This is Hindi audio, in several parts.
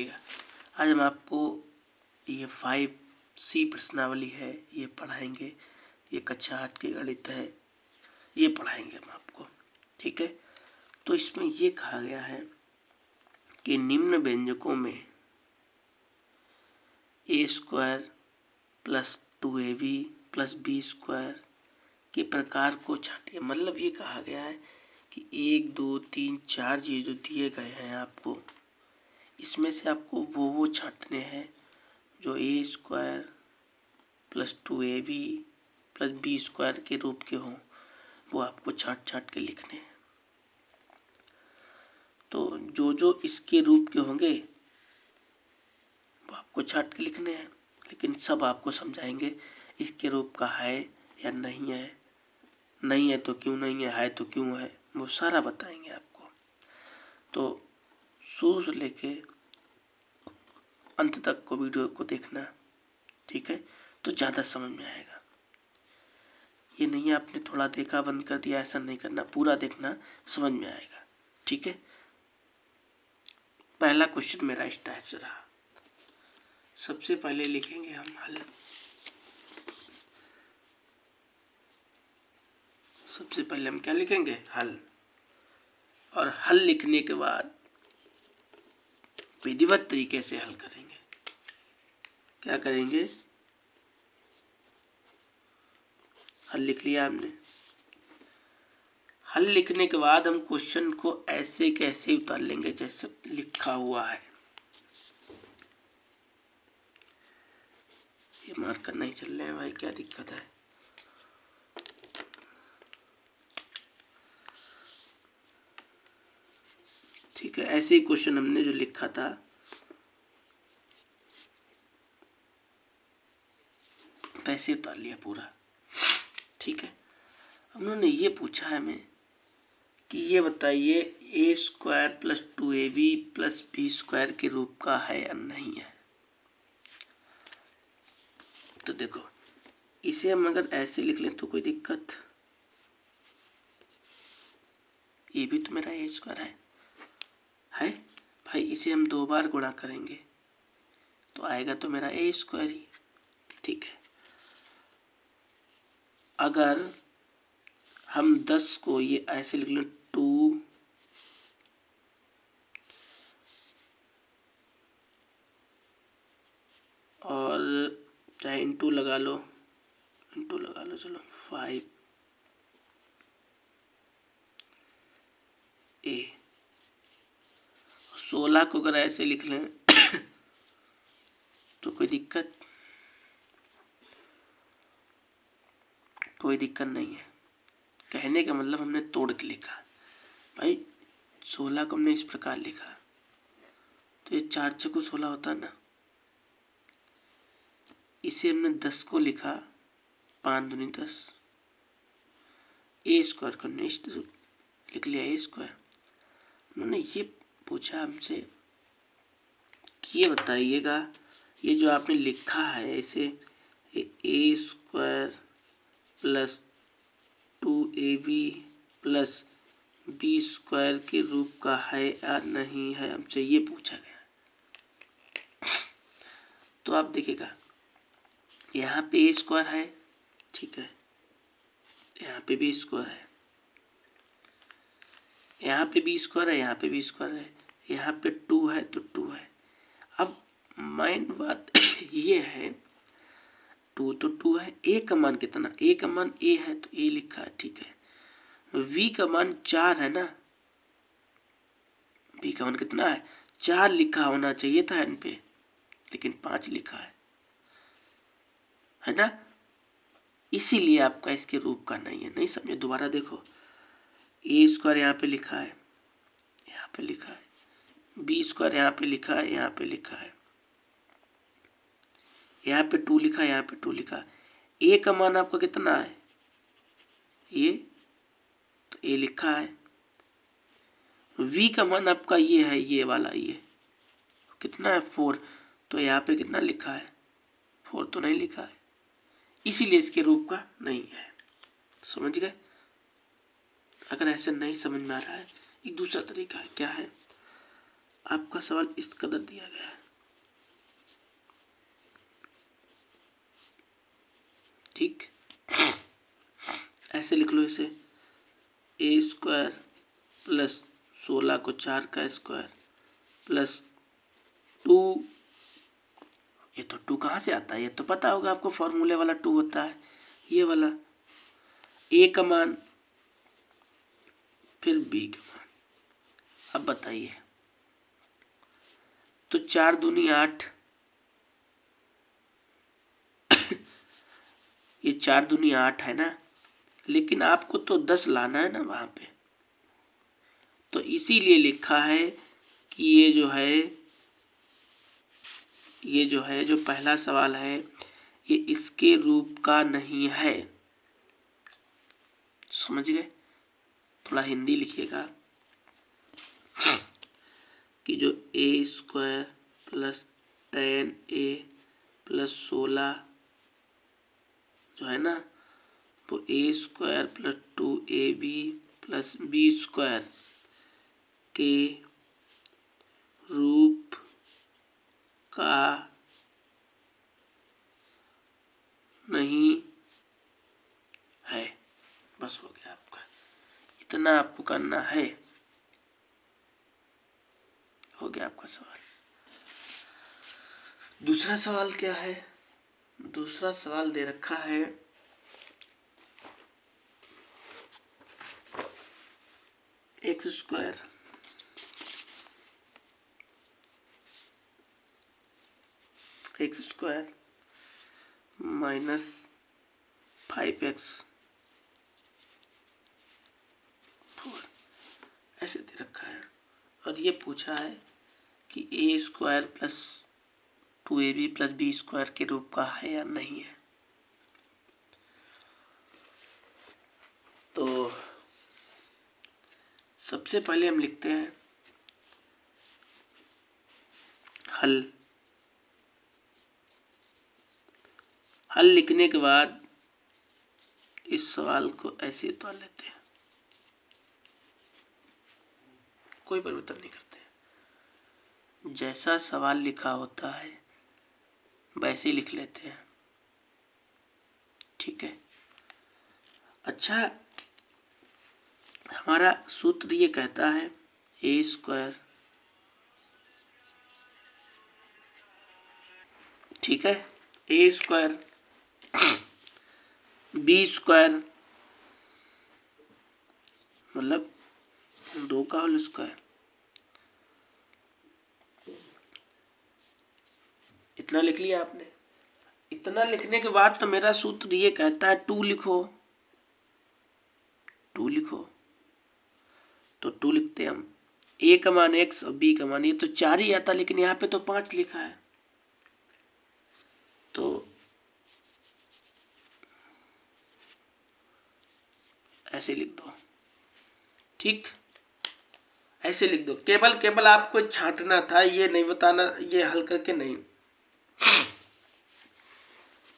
आज हम आपको ये 5C प्रश्नावली है ये पढ़ाएंगे। ये कक्षा 8 की गणित है, ये पढ़ाएंगे हम आपको। ठीक है, तो इसमें ये कहा गया है कि निम्न व्यंजकों में a² + 2ab + b² के प्रकार को छांटिए। मतलब ये कहा गया है कि 1 2 3 4 चीज जो दिए गए हैं आपको, इसमें से आपको वो छांटने हैं जो a² + 2ab + b² के रूप के हों, वो आपको छांट के लिखने हैं। तो जो इसके रूप के होंगे वो आपको छांट के लिखने हैं, लेकिन सब आपको समझाएंगे इसके रूप का है या नहीं है, नहीं है तो क्यों नहीं है तो क्यों है, वो सारा बताएंगे आपको। तो शुरू से लेके अंत तक को वीडियो को देखना, ठीक है, तो ज़्यादा समझ में आएगा। ये नहीं आपने थोड़ा देखा बंद कर दिया, ऐसा नहीं करना, पूरा देखना, समझ में आएगा। ठीक है, पहला क्वेश्चन मेरा इस टाइप से रहा। सबसे पहले लिखेंगे हम हल। सबसे पहले हम क्या लिखेंगे? हल। और हल लिखने के बाद विधिवत तरीके से हल करेंगे। क्या करेंगे? हल लिख लिया हमने। हल लिखने के बाद हम क्वेश्चन को ऐसे कैसे उतार लेंगे जैसे लिखा हुआ है। ये मार्कर नहीं चल रहे हैं भाई, क्या दिक्कत है? ठीक है, ऐसे ही क्वेश्चन हमने जो लिखा था वैसे उतार लिया पूरा। ठीक है, उन्होंने ये पूछा है हमें कि ये बताइए a² + 2ab + b² के रूप का है या नहीं है। तो देखो, इसे हम अगर ऐसे लिख लें तो कोई दिक्कत, ये भी तो मेरा a² है भाई। इसे हम 2 बार गुणा करेंगे तो आएगा तो मेरा a² ही। ठीक है, अगर हम 10 को ये ऐसे लिख लें 2 और चाहे इंटू लगा लो, चलो 5a। और 16 को अगर ऐसे लिख लें तो कोई दिक्कत नहीं है। कहने का मतलब हमने तोड़ के लिखा भाई। 16 को हमने इस प्रकार लिखा तो ये 4 × 6 = 16 होता है ना। इसे हमने 10 को लिखा 5 दूनी 10, a² को हमने लिख लिया a²। उन्होंने ये पूछा हमसे कि ये बताइएगा ये जो आपने लिखा है इसे a² + 2ab + b² के रूप का है या नहीं है, हमसे ये पूछा गया। तो आप देखिएगा यहाँ पे a² है, ठीक है, यहाँ पे b² है, यहाँ पे b² है, यहाँ पे b² है, यहाँ पे 2 है तो 2 है। अब मेन बात ये है 2 तो 2 है, a का मान कितना? a का मान a है तो a लिखा है, ठीक है। v का मान 4 है ना, v का मान कितना है? 4 लिखा होना चाहिए था n पे, लेकिन 5 लिखा है ना। इसीलिए आपका इसके रूप का नहीं है। नहीं समझे? दोबारा देखो, a² यहाँ पे लिखा है, यहाँ पे लिखा है, b² यहाँ पे लिखा है, यहाँ पे लिखा है, यहाँ पे 2 लिखा है, यहाँ पे 2 लिखा है। a का मान आपका कितना है? ये तो a लिखा है। v का मान आपका ये है, ये वाला, ये कितना है? 4। तो यहाँ पे कितना लिखा है? 4 तो नहीं लिखा है, इसीलिए इसके रूप का नहीं है। समझ गए? अगर ऐसे नहीं समझ में आ रहा है, एक दूसरा तरीका है, क्या है? आपका सवाल इस कदर दिया गया है। ठीक, ऐसे लिख लो इसे, ए स्क्वायर प्लस 16 को 4 का स्क्वायर प्लस 2, ये तो 2 कहाँ से आता है, ये तो पता होगा आपको, फॉर्मूले वाला 2 होता है, ये वाला ए का मान फिर बी का मान। अब बताइए, तो 4 दूनी 8, ये 4 दूनी 8 है ना, लेकिन आपको तो 10 लाना है ना वहां पे, तो इसीलिए लिखा है कि ये जो है जो पहला सवाल है ये इसके रूप का नहीं है। समझ गए? थोड़ा हिंदी लिखिएगा कि जो ए स्क्वायर प्लस 10a प्लस 16 जो है ना, वो A square plus 2ab plus B square के रूप का नहीं है। बस हो गया आपका, इतना आपको करना है, हो गया आपका सवाल। दूसरा सवाल क्या है? दूसरा सवाल दे रखा है एक्स स्क्वायर माइनस 5x 4 ऐसे दे रखा है, और ये पूछा है कि A square plus 2ab plus B square के रूप का है या नहीं है। तो सबसे पहले हम लिखते हैं हल। हल लिखने के बाद इस सवाल को ऐसे उतार लेते हैं, कोई परिवर्तन नहीं करते, जैसा सवाल लिखा होता है वैसे ही लिख लेते हैं। ठीक है। अच्छा, हमारा सूत्र ये कहता है ए स्क्वायर, ठीक है, ए स्क्वायर बी स्क्वायर मतलब 2 का होल स्क्वायर, इतना लिख लिया आपने। इतना लिखने के बाद तो मेरा सूत्र ये कहता है 2 लिखो, 2 लिखो, तो 2 लिखते हैं हम। ए का मान x और बी का मान, ये तो 4 ही आता, लेकिन यहाँ पे तो 5 लिखा है, तो ऐसे लिख दो। ठीक, ऐसे लिख दो। केवल आपको छांटना था, ये नहीं बताना ये हल करके नहीं।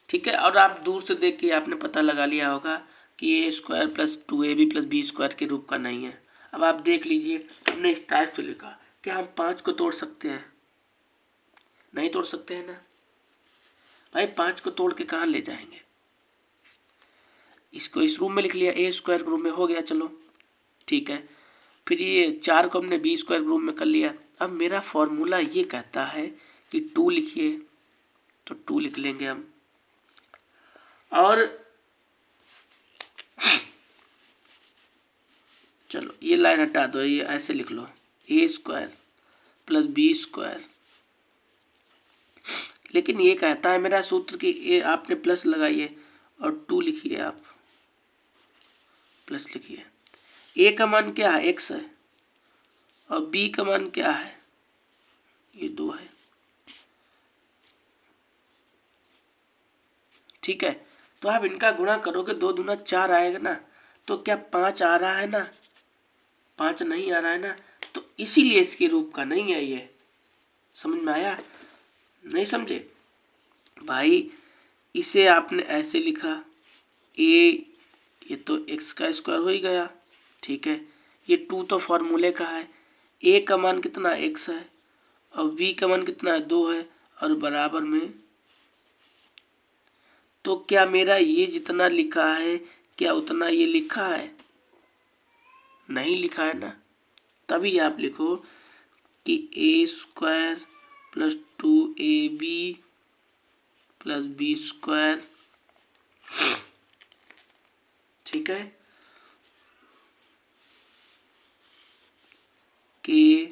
ठीक है, और आप दूर से देख के आपने पता लगा लिया होगा कि A square plus 2ab plus B square के रूप का नहीं है। अब आप देख लीजिए, हमने इस टाइप से लिखा, क्या हम 5 को तोड़ सकते हैं? नहीं तोड़ सकते हैं ना भाई, 5 को तोड़ के कहाँ ले जाएंगे? इसको इस रूम में लिख लिया, ए स्क्वायर रूम में हो गया, चलो ठीक है। फिर ये 4 को हमने बी स्क्वायर रूम में कर लिया। अब मेरा फॉर्मूला ये कहता है कि 2 लिखिए, तो 2 लिख लेंगे हम। और चलो ये लाइन हटा दो, ये ऐसे लिख लो, ए स्क्वायर प्लस बी स्क्वायर, लेकिन ये कहता है मेरा सूत्र कि ये आपने प्लस लगाइए और 2 लिखिए, आप प्लस लिखिए। ए का मान क्या है? x है, और बी का मान क्या है? ये 2 है। ठीक है, तो आप इनका गुणा करोगे, 2 दूना 4 आएगा ना, तो क्या 5 आ रहा है ना? 5 नहीं आ रहा है ना, तो इसीलिए इसके रूप का नहीं है ये। समझ में आया? नहीं समझे भाई? इसे आपने ऐसे लिखा, ए, ये तो x का स्क्वायर हो ही गया, ठीक है। ये 2 तो फॉर्मूले का है, ए का मान कितना? x है, और v का मान कितना है 2 है और बराबर में, तो क्या मेरा ये जितना लिखा है क्या उतना ये लिखा है? नहीं लिखा है ना। तभी आप लिखो कि a² plus 2ab plus b², ठीक है, के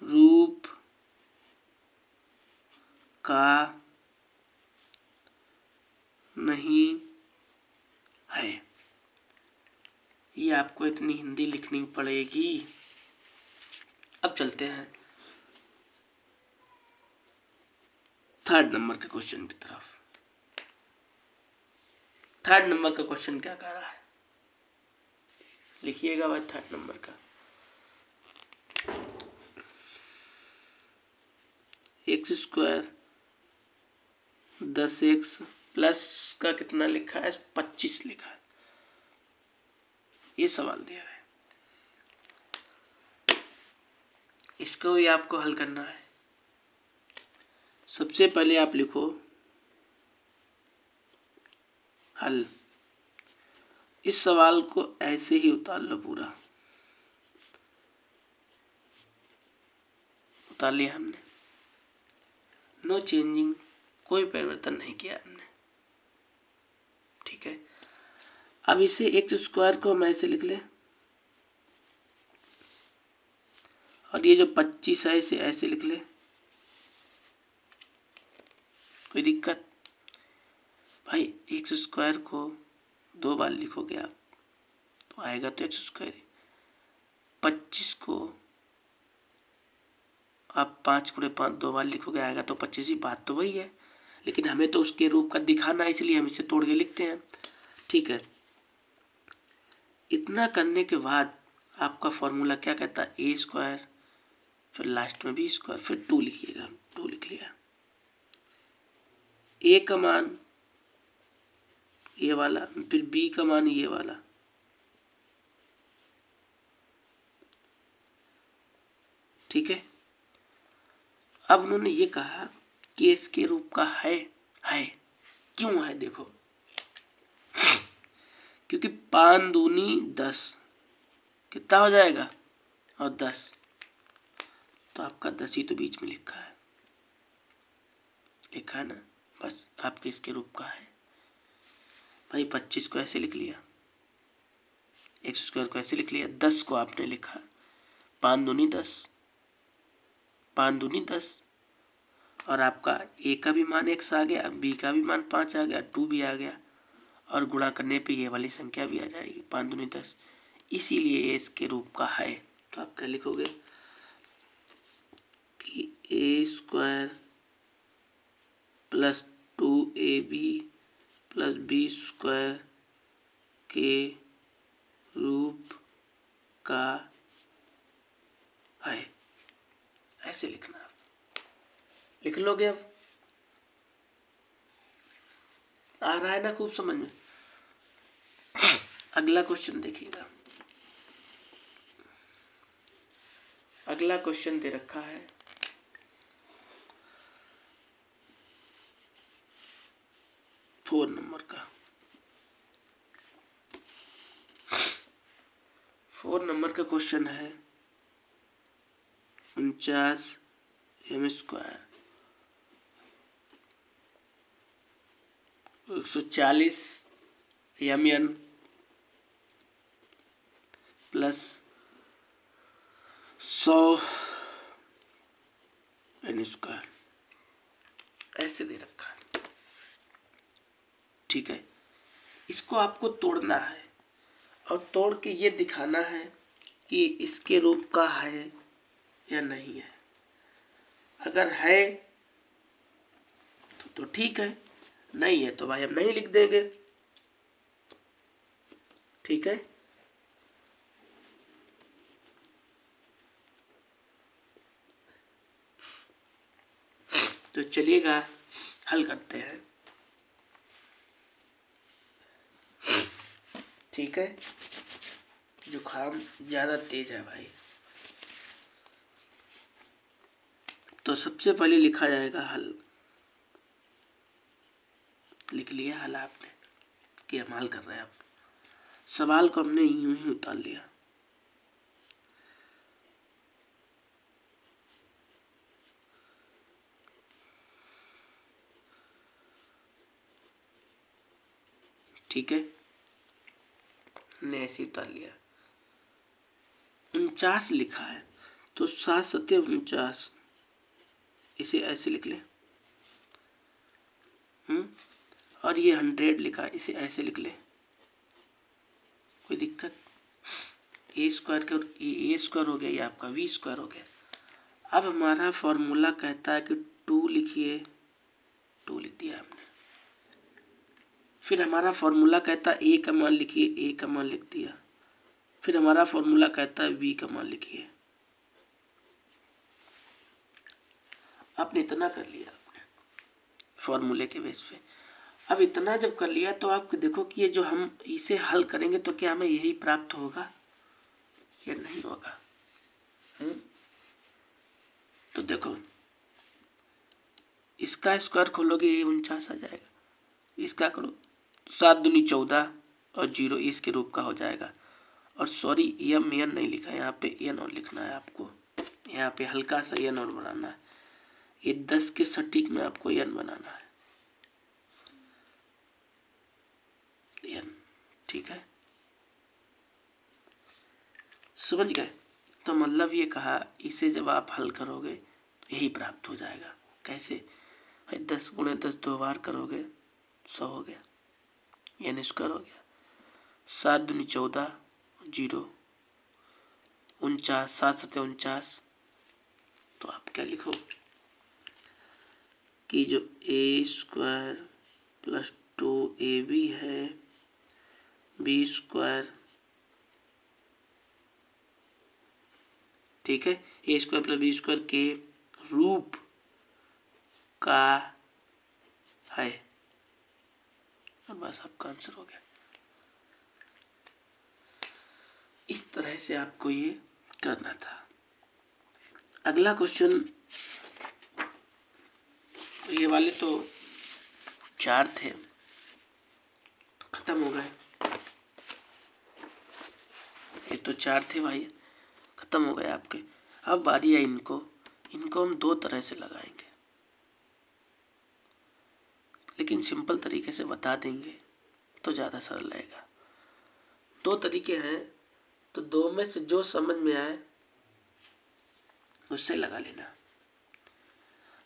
रूप का नहीं है। ये आपको इतनी हिंदी लिखनी पड़ेगी। अब चलते हैं थर्ड नंबर के क्वेश्चन की तरफ। थर्ड नंबर का क्वेश्चन क्या कह रहा है, लिखिएगा भाई थर्ड नंबर का। x² 10x प्लस का कितना लिखा है 25 लिखा है। ये सवाल दिया है, इसको भी आपको हल करना है। सबसे पहले आप लिखो हल। इस सवाल को ऐसे ही उतार लो, पूरा उतार लिया हमने, नो चेंजिंग, कोई परिवर्तन नहीं किया हमने, ठीक है। अब इसे x² को हम ऐसे लिख ले, और ये जो 25 है इसे ऐसे लिख ले, कोई दिक्कत? भाई x² को 2 बार लिखोगे आप तो आएगा तो x²। 25 को आप 5 × 5 2 बार लिखोगे आएगा तो 25 ही। बात तो वही है, लेकिन हमें तो उसके रूप का दिखाना है, इसलिए हम इसे तोड़ के लिखते हैं, ठीक है। इतना करने के बाद आपका फॉर्मूला क्या कहता है, a², फिर लास्ट में b², फिर 2 लिखिएगा, 2 लिख लिया। a का मान ये वाला, फिर b का मान ये वाला, ठीक है। अब उन्होंने ये कहा कि इसके रूप का है क्यों है, देखो, क्योंकि 5 दूनी 10 कितना हो जाएगा, और 10, तो आपका 10 ही तो बीच में लिखा है ना, बस आपके इसके रूप का है। भाई 25 को ऐसे लिख लिया, x² को ऐसे लिख लिया, 10 को आपने लिखा 5 दूनी 10, 5 दूनी 10, और आपका a का भी मान x आ गया, b का भी मान 5 आ गया, 2 भी आ गया, और गुणा करने पे ये वाली संख्या भी आ जाएगी 5 दूनी 10, इसीलिए ये इसके रूप का है। तो आप क्या लिखोगे कि a² plus 2ab plus b² के रूप का है, ऐसे लिखना। लिख लोगे? अब आ रहा है ना खूब समझ में? अगला क्वेश्चन देखिएगा। अगला क्वेश्चन दे रखा है 4 नंबर का। 4 नंबर का क्वेश्चन है 49m² 140 mn प्लस 100 n², ऐसे दे रखा है, ठीक है। इसको आपको तोड़ना है और तोड़ के ये दिखाना है कि इसके रूप का है या नहीं है। अगर है तो ठीक है, नहीं है तो भाई हम नहीं लिख देंगे, ठीक है। तो चलिएगा हल करते हैं, ठीक है। जुकाम ज़्यादा तेज है भाई। तो सबसे पहले लिखा जाएगा हल। लिख लिया हल आपने कि हम हल कर रहे हैं। अब सवाल को हमने यूं ही उतार लिया। ठीक है, हमने ऐसे उतार लिया। 49 लिखा है तो 7 सत्य 49, इसे ऐसे लिख ले। और ये 100 लिखा है, इसे ऐसे लिख ले। कोई दिक्कत? ए स्क्वायर का ए स्क्वायर हो गया, ये आपका वी स्क्वायर हो गया। अब हमारा फॉर्मूला कहता है कि 2 लिखिए, 2 लिख दिया हमने। फिर हमारा फॉर्मूला कहता है ए का मान लिखिए, ए का मान लिख दिया। फिर हमारा फॉर्मूला कहता है वी का मान लिखिए। आपने इतना कर लिया आपने फॉर्मूले के बेस पे। अब इतना जब कर लिया तो आप देखो कि ये जो हम इसे हल करेंगे तो क्या हमें यही प्राप्त होगा या नहीं होगा? तो देखो, इसका स्क्वायर खोलोगे ये 49 आ जाएगा। इसका करो 7 दूनी 14 और 0 इसके रूप का हो जाएगा। और सॉरी एन नहीं लिखा है, यहाँ पे एन और लिखना है आपको। यहाँ पे हल्का सा एन और बनाना है। ये 10 के सटीक में आपको एन बनाना है, एन। ठीक है, समझ गए? तो मतलब ये कहा, इसे जब आप हल करोगे तो यही प्राप्त हो जाएगा। कैसे? 10 गुणे 10 2 बार करोगे 100 हो गया, एन स्क्वायर हो गया। 7 दूनी 14, 0 49, 7 सत्ते 49। तो आप क्या लिखो कि जो ए स्क्वायर प्लस 2ab है, बी स्क्वायर, ठीक है, A square plus B square के रूप का है। और बस आपका आंसर हो गया। इस तरह से आपको ये करना था। अगला क्वेश्चन, ये वाले तो 4 थे तो खत्म हो गए। ये तो 4 थे भाई, खत्म हो गए आपके। अब बारी है इनको हम 2 तरह से लगाएंगे, लेकिन सिंपल तरीके से बता देंगे तो ज़्यादा सरल रहेगा। 2 तरीके हैं, तो 2 में से जो समझ में आए उससे लगा लेना।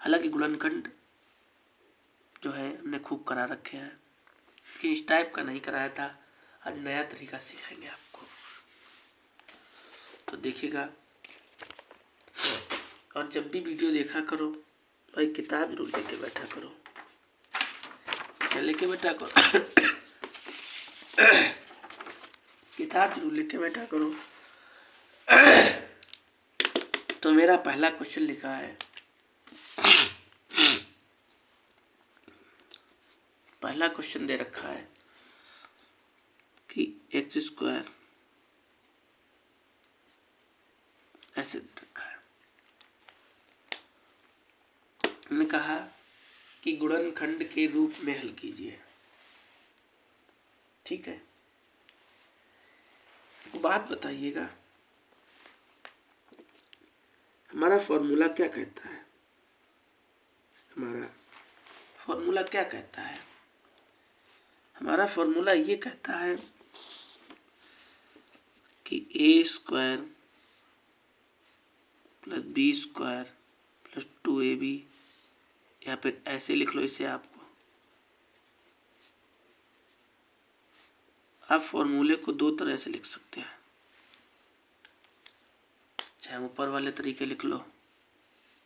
हालांकि गुणनखंड जो है हमने खूब करा रखे हैं, लेकिन इस टाइप का नहीं कराया था। आज नया तरीका सिखाएंगे आपको, तो देखिएगा। और जब भी वीडियो देखा करो भाई, किताब जरूर लेके बैठा करो। क्या लेके बैठा करो? किताब जरूर लेके बैठा करो। तो मेरा पहला क्वेश्चन लिखा है, पहला क्वेश्चन दे रखा है कि एक्स स्क्वायर ऐसे दे रखा है। हमने कहा कि गुणनखंड के रूप में हल कीजिए। ठीक है, बात बताइएगा, हमारा फॉर्मूला क्या कहता है? हमारा फॉर्मूला क्या कहता है? हमारा फॉर्मूला ये कहता है कि A square plus B square plus 2ab, या फिर ऐसे लिख लो इसे। आपको आप फॉर्मूले को 2 तरह से लिख सकते हैं, चाहे ऊपर वाले तरीके लिख लो,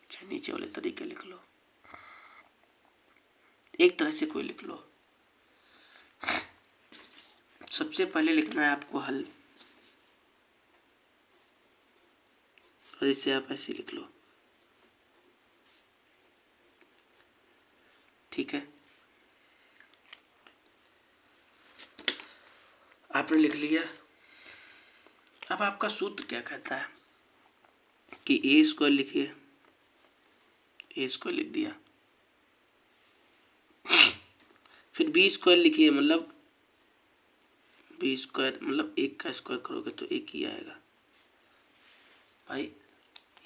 चाहे नीचे वाले तरीके लिख लो। एक तरह से कोई लिख लो। सबसे पहले लिखना है आपको हल, और इसे आप ऐसे लिख लो। ठीक है, आपने लिख लिया। अब आपका सूत्र क्या कहता है कि ए स्क्वायर लिखिए ए स्क्वायर लिख दिया। फिर बी स्क्वायर लिखिए, मतलब बी स्क्वायर मतलब एक का स्क्वायर करोगे तो एक ही आएगा भाई,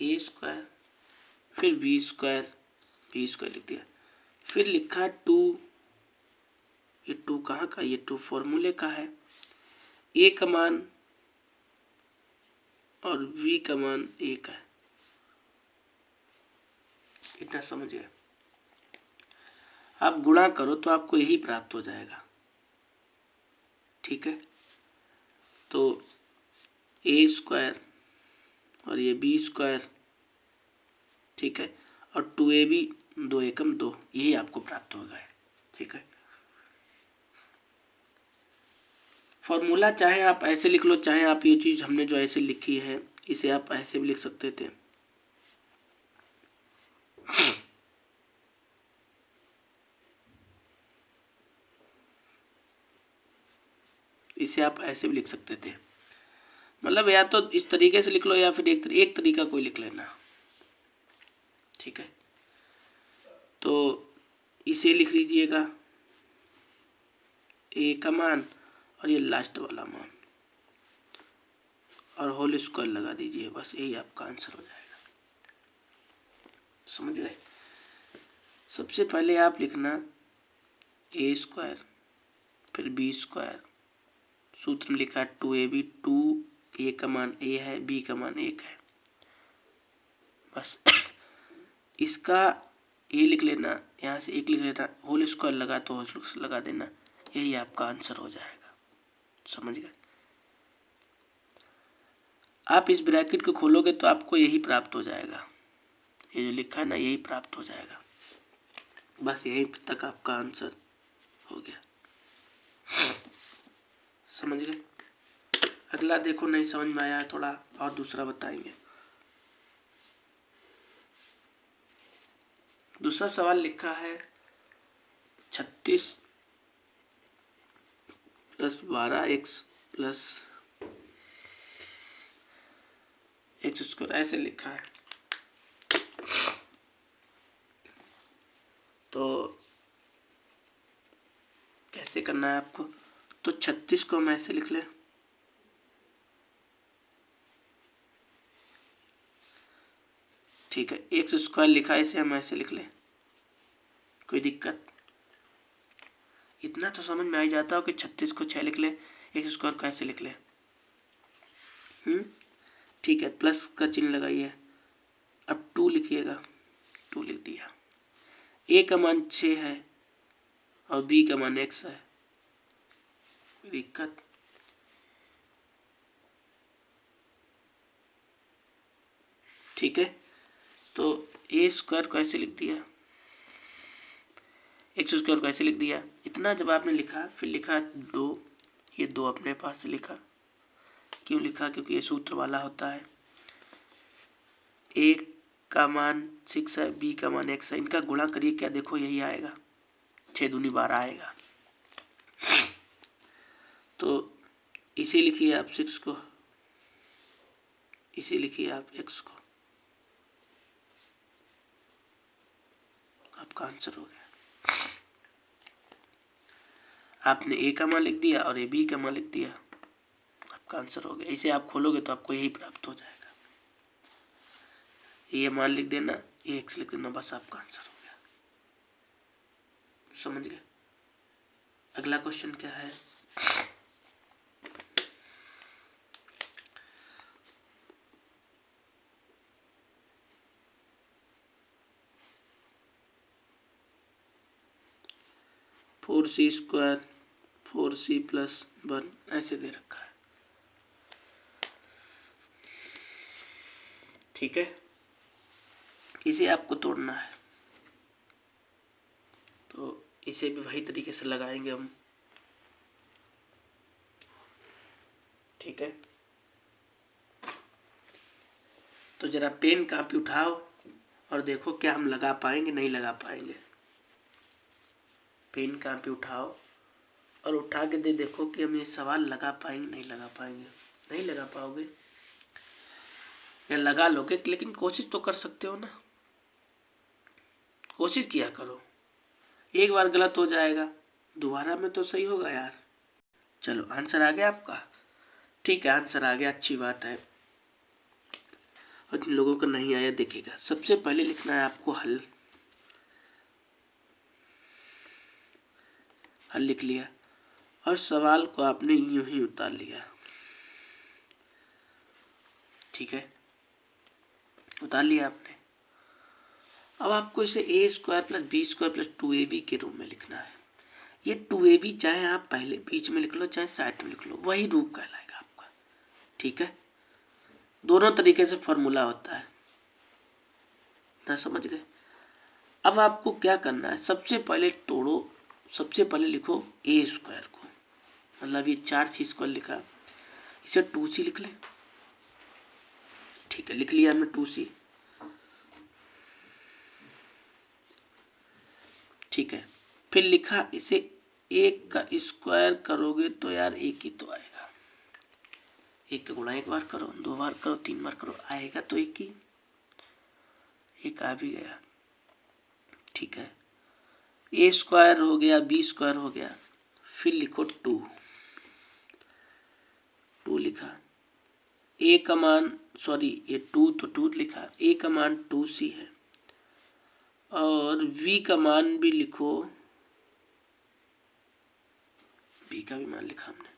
ए स्क्वायर फिर बी स्क्वायर लिख दिया। फिर लिखा 2, ये 2 कहाँ का, ये 2 फॉर्मूले का है। ए का मान और बी का मान एक है, इतना समझ गए। आप गुणा करो तो आपको यही प्राप्त हो जाएगा, ठीक है। तो ए स्क्वायर और ये बी स्क्वायर, ठीक है, और 2ab 2 एकम 2, यही आपको प्राप्त होगा, ठीक है। फॉर्मूला चाहे आप ऐसे लिख लो, चाहे आप ये चीज़ हमने जो ऐसे लिखी है इसे आप ऐसे भी लिख सकते थे। इसे आप ऐसे भी लिख सकते थे, मतलब या तो इस तरीके से लिख लो या फिर एक तरीका कोई लिख लेना, ठीक है। तो इसे लिख लीजिएगा ए का मान और ये लास्ट वाला मान और होल स्क्वायर लगा दीजिए, बस यही आपका आंसर हो जाएगा, समझ गए। सबसे पहले आप लिखना ए स्क्वायर फिर बी स्क्वायर, सूत्र में लिखा 2ab, 2 ए का मान ए है, बी का मान 1 है, बस इसका ए लिख लेना, यहाँ से 1 लिख लेना, होल स्क्वायर लगा तो होल स्क्वायर लगा देना, यही आपका आंसर हो जाएगा, समझ गए। आप इस ब्रैकेट को खोलोगे तो आपको यही प्राप्त हो जाएगा, ये जो लिखा है ना यही प्राप्त हो जाएगा, बस यही तक आपका आंसर हो गया, समझ गए। अगला देखो, नहीं समझ में आया थोड़ा और दूसरा बताएंगे। दूसरा सवाल लिखा है 36 + 12x + x², ऐसे लिखा है। तो कैसे करना है आपको, तो 36 को हम ऐसे लिख लें, ठीक है। x² लिखा है, इसे हम ऐसे लिख लें, कोई दिक्कत, इतना तो समझ में आ ही जाता हो कि 36 को 6 लिख ले, x² को ऐसे लिख ले, ठीक है। प्लस का चिन्ह लगाइए, अब 2 लिखिएगा, 2 लिख दिया। ए का मान 6 है और बी का मान x है, कोई दिक्कत, ठीक है। तो a² को ऐसे लिख दिया, x² को ऐसे लिख दिया। इतना जब आपने लिखा, फिर लिखा 2, ये 2 अपने पास से लिखा, क्यों लिखा, क्योंकि ये सूत्र वाला होता है। ए का मान 6 है, बी का मान x है, इनका गुणा करिए, क्या देखो यही आएगा, 6 दूनी 12 आएगा। तो इसे लिखिए आप 6 को, इसे लिखिए आप x को, आपका आंसर हो गया। आपने ए का मान लिख दिया और ए बी का मान लिख दिया, आपका आंसर हो गया। इसे आप खोलोगे तो आपको यही प्राप्त हो जाएगा, ये मान लिख देना, ये x लिख देना, बस आपका आंसर हो गया, समझ गए। अगला क्वेश्चन क्या है, फोर सी स्क्वायर 4c + 1 ऐसे दे रखा है, ठीक है। इसे आपको तोड़ना है, तो इसे भी वही तरीके से लगाएंगे हम, ठीक है। तो जरा पेन कापी उठाओ और देखो क्या हम लगा पाएंगे, नहीं लगा पाएंगे। पेन कापी उठाओ और उठा के देखो कि हम ये सवाल लगा पाएंगे, नहीं लगा पाएंगे। नहीं लगा पाओगे या लगा लोगे, लेकिन कोशिश तो कर सकते हो ना, कोशिश किया करो, एक बार गलत हो जाएगा, दोबारा में तो सही होगा यार। चलो आंसर आ गया आपका, ठीक है आंसर आ गया, अच्छी बात है। और जिन लोगों को नहीं आया देखेगा, सबसे पहले लिखना है आपको हल। हल लिख लिया और सवाल को आपने यूं ही उतार लिया, ठीक है, उतार लिया आपने। अब आपको इसे A square plus B square plus 2ab के रूप में लिखना है। ये 2ab चाहे आप पहले बीच में लिख लो चाहे साइड में लिख लो, वही रूप कहलाएगा आपका, ठीक है। दोनों तरीके से फॉर्मूला होता है ना, समझ गए। अब आपको क्या करना है, सबसे पहले तोड़ो, सबसे पहले लिखो ए स्क्वायर को, मतलब ये 4c स्क्वायर लिखा, इसे 2c लिख ले, ठीक है, लिख लिया हमने 2c, ठीक है। फिर लिखा इसे एक का स्क्वायर करोगे तो यार एक ही तो आएगा, एक का गुणा एक बार करो, 2 बार करो, 3 बार करो, आएगा तो एक ही, एक आ भी गया, ठीक है। ए स्क्वायर हो गया, बी स्क्वायर हो गया, फिर लिखो 2 लिखा, ए का मान, सॉरी ये 2 तो 2 लिखा, ए का मान 2c है, और v का मान भी लिखो, v का भी मान लिखा हमने,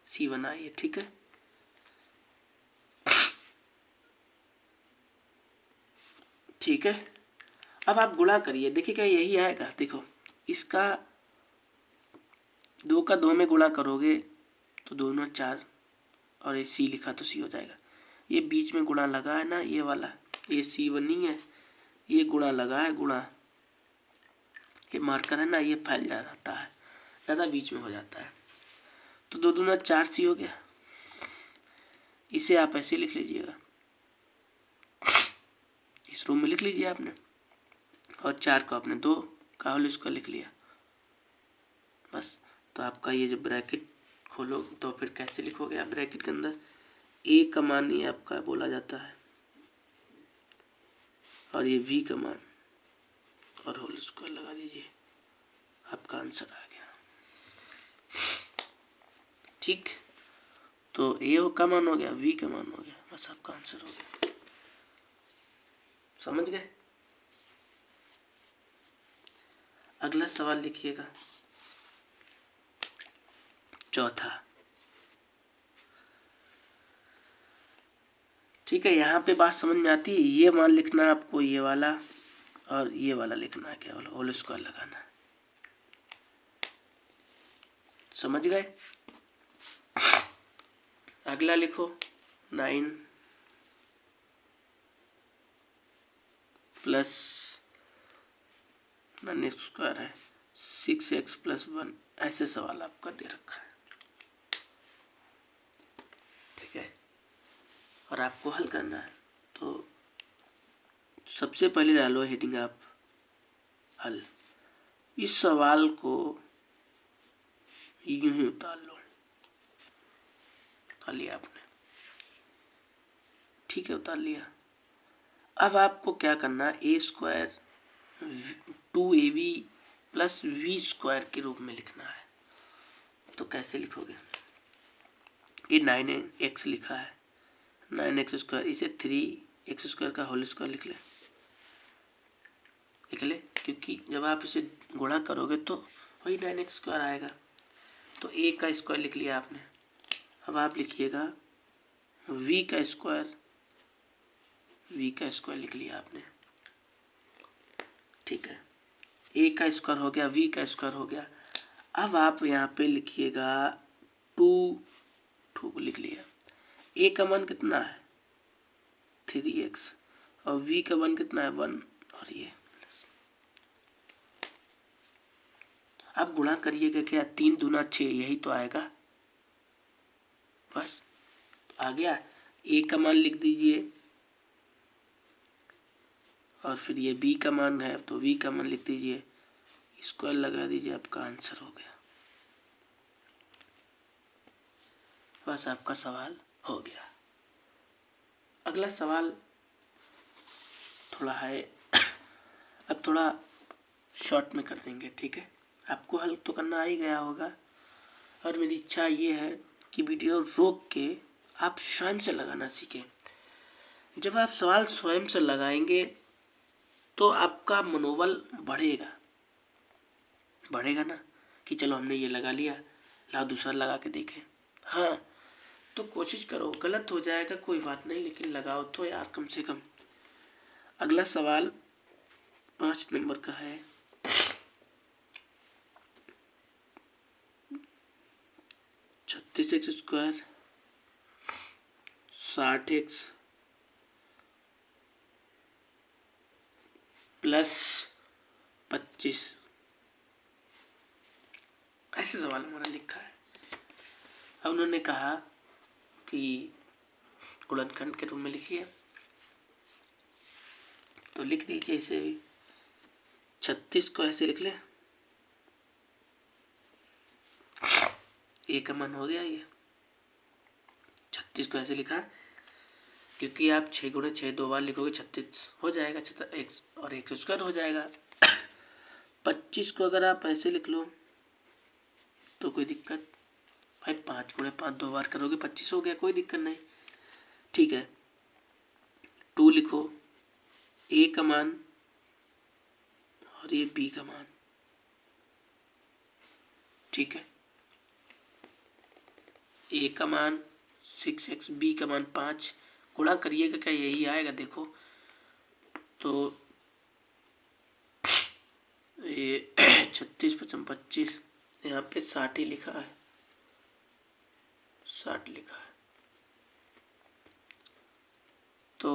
c बनाइए, ठीक है। ठीक है, अब आप गुणा करिए, देखिए क्या यही आएगा, देखो इसका 2 का 2 में गुणा करोगे तो 2 में 4, और ये c लिखा तो c हो जाएगा। ये बीच में गुणा लगा है ना, ये वाला, ये c1 नहीं है, ये गुणा लगा है, गुणा, ये मार्कर है ना, ये फैल जाता है, ज़्यादा बीच में हो जाता है, तो 2 दूना 4c हो गया। इसे आप ऐसे लिख लीजिएगा, इस रूम में लिख लीजिए आपने, और 4 को आपने 2 का होल स्क्वायर लिख लिया, बस। तो आपका ये जब ब्रैकेट खोलो तो फिर कैसे लिखोगे आप, ब्रैकेट के अंदर ए का मान ये आपका बोला जाता है, और ये v का मान, और होल स्क्वायर लगा दीजिए, आपका आंसर आ गया, ठीक। तो ए का मान हो गया, v का मान हो गया, बस आपका आंसर हो गया, समझ गए। अगला सवाल लिखिएगा, चौथा, ठीक है। यहाँ पे बात समझ में आती है, ये मान लिखना है आपको, ये वाला और ये वाला लिखना है, केवल होल स्क्वायर लगाना है, समझ गए। अगला लिखो 9 प्लस 9 स्क्वायर है 6x प्लस 1, ऐसे सवाल आपका दे रखा है, ठीक है, और आपको हल करना है। तो सबसे पहले डालो हेडिंग आप हल, इस सवाल को यूं ही उतार लो, उतार लिया आपने, ठीक है, उतार लिया। अब आपको क्या करना है, A square 2ab plus v square के रूप में लिखना है। तो कैसे लिखोगे, ये 9x लिखा है, 9x स्क्वायर, इसे 3x स्क्वायर का होल स्क्वायर लिख ले, क्योंकि जब आप इसे गुणा करोगे तो वही 9x स्क्वायर आएगा। तो a का स्क्वायर लिख लिया आपने। अब आप लिखिएगा v का स्क्वायर, v का स्क्वायर लिख लिया आपने, ठीक है, a का स्क्वायर हो गया, v का स्क्वायर हो गया। अब आप यहाँ पे लिखिएगा 2 लिख लिया, a का मान कितना है 3x, और v का मान कितना है 1, और ये आप गुणा करिएगा, क्या 3 दूना 6, यही तो आएगा, बस आ गया। a का मान लिख दीजिए, और फिर ये b का मान है तो v का मान लिख दीजिए, स्क्वायर लगा दीजिए, आपका आंसर हो गया, बस आपका सवाल हो गया। अगला सवाल थोड़ा है, अब थोड़ा शॉर्ट में कर देंगे, ठीक है। आपको हल तो करना आ ही गया होगा, और मेरी इच्छा ये है कि वीडियो रोक के आप स्वयं से लगाना सीखें। जब आप सवाल स्वयं से लगाएंगे तो आपका मनोबल बढ़ेगा ना, कि चलो हमने ये लगा लिया, लाओ दूसरा लगा के देखें। हाँ, तो कोशिश करो, गलत हो जाएगा कोई बात नहीं, लेकिन लगाओ तो यार कम से कम। अगला सवाल 5 नंबर का है। 36x स्क्वायर 60x प्लस 25, ऐसे सवाल हमारा लिखा है। अब उन्होंने कहा कि गुणनखंड के रूप में लिखिए, तो लिख दीजिए इसे। 36 को ऐसे लिख लें, ए का मान हो गया ये। 36 को ऐसे लिखा क्योंकि आप 6 गुणे 6 दो बार लिखोगे 36 हो जाएगा, x और x स्क्वायर हो जाएगा। 25 को अगर आप ऐसे लिख लो तो कोई दिक्कत, भाई 5 गुणे 5 दो बार करोगे 25 हो गया, कोई दिक्कत नहीं, ठीक है। 2 लिखो, ए का मान और ये बी का मान, ठीक है। ए का मान 6x, बी का मान 5, गुणा करिएगा क्या यही आएगा, देखो तो ये 36 × 25, यहाँ पे 60 ही लिखा है, 60 लिखा है, तो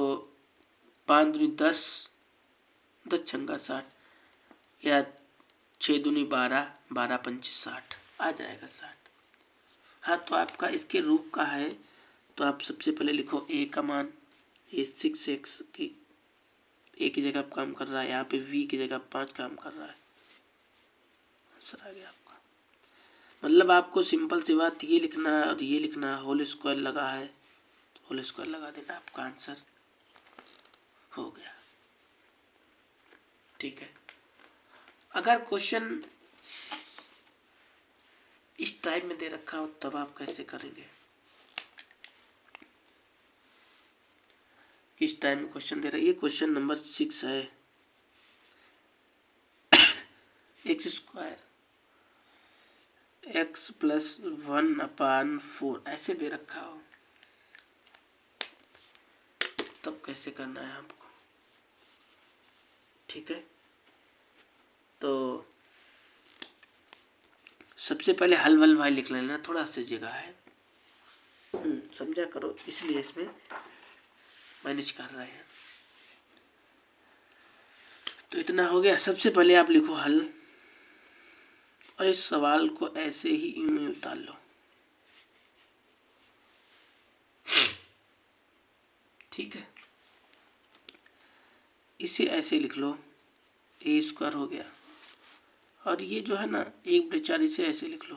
5 दूनी 10, 10 छंगा 60, या 6 दूनी 12, 12 पंचे 60, आ जाएगा 60। हाँ, तो आपका इसके रूप का है, तो आप सबसे पहले लिखो ए का मान, ये 6x की ए की जगह काम कर रहा है, यहाँ पे v की जगह 5 काम कर रहा है, आंसर आ गया आपका। मतलब आपको सिंपल सी बात ये लिखना है और ये लिखना है, होल स्क्वायर लगा है तो होल स्क्वायर लगा देना, आपका आंसर हो गया, ठीक है। अगर क्वेश्चन इस टाइप में दे रखा हो तब आप कैसे करेंगे, किस टाइम में क्वेश्चन दे रहा है, ये क्वेश्चन नंबर 6 है। एक्स स्क्वायर x प्लस 1/4 ऐसे दे रखा हो तब कैसे करना है आपको, ठीक है। तो सबसे पहले हल वल भाई लिख लेना, थोड़ा सी जगह है, समझा करो, इसलिए इसमें मैनेज कर रहे हैं। तो इतना हो गया। सबसे पहले आप लिखो हल, और इस सवाल को ऐसे ही यूं उतार लो, ठीक है। इसे ऐसे लिख लो, ए स्क्वायर हो गया, और ये जो है ना 1/4 इसे ऐसे लिख लो,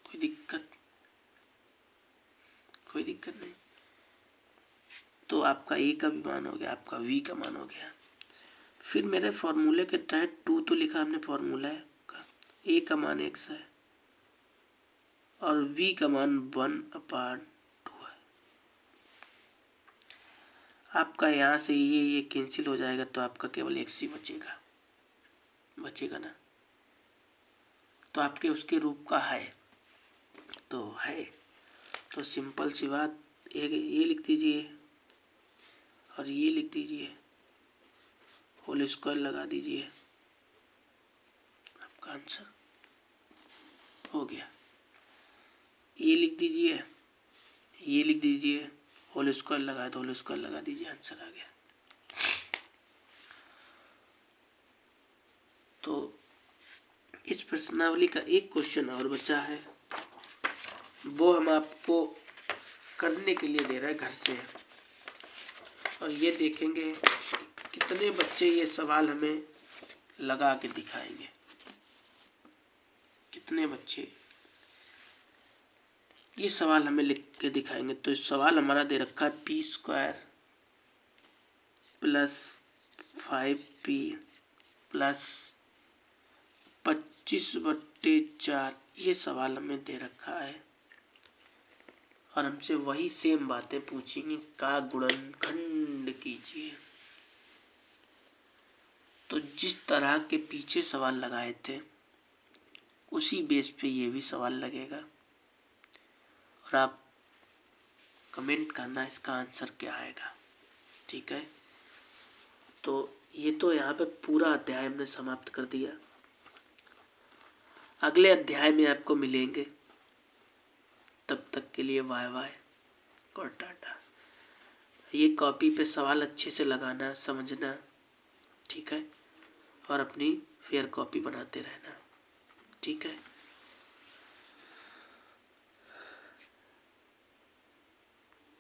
कोई दिक्कत नहीं। तो आपका ए का भी मान हो गया, आपका वी का मान हो गया। फिर मेरे फॉर्मूले के तहत 2 तो लिखा हमने फॉर्मूला का, ए का मान x है और v का मान 1/2 है। आपका यहाँ से ये कैंसिल हो जाएगा, तो आपका केवल x ही बचेगा ना, तो आपके उसके रूप का है, तो सिंपल सी बात, ये लिख दीजिए और ये लिख दीजिए, होल स्क्वायर लगा दीजिए, आपका आंसर हो गया। ये लिख दीजिए, ये लिख दीजिए, होल स्क्वायर लगाए तो होल स्क्वायर लगा दीजिए, आंसर आ गया। तो इस प्रश्नावली का एक क्वेश्चन और बचा है, वो हम आपको करने के लिए दे रहे हैं घर से, और ये देखेंगे कितने बच्चे ये सवाल हमें लगा के दिखाएंगे, कितने बच्चे ये सवाल हमें लिख के दिखाएंगे। तो इस सवाल हमारा दे रखा है P square plus 5p plus 25/4, ये सवाल हमें दे रखा है और हमसे वही सेम बातें पूछेंगी, का गुणनखंड कीजिए। तो जिस तरह के पीछे सवाल लगाए थे उसी बेस पे ये भी सवाल लगेगा और आप कमेंट करना इसका आंसर क्या आएगा। ठीक है, तो ये तो यहाँ पे पूरा अध्याय हमने समाप्त कर दिया। अगले अध्याय में आपको मिलेंगे, तब तक के लिए बाय बाय और टाटा। ये कॉपी पे सवाल अच्छे से लगाना, समझना, ठीक है, और अपनी फेयर कॉपी बनाते रहना। ठीक है।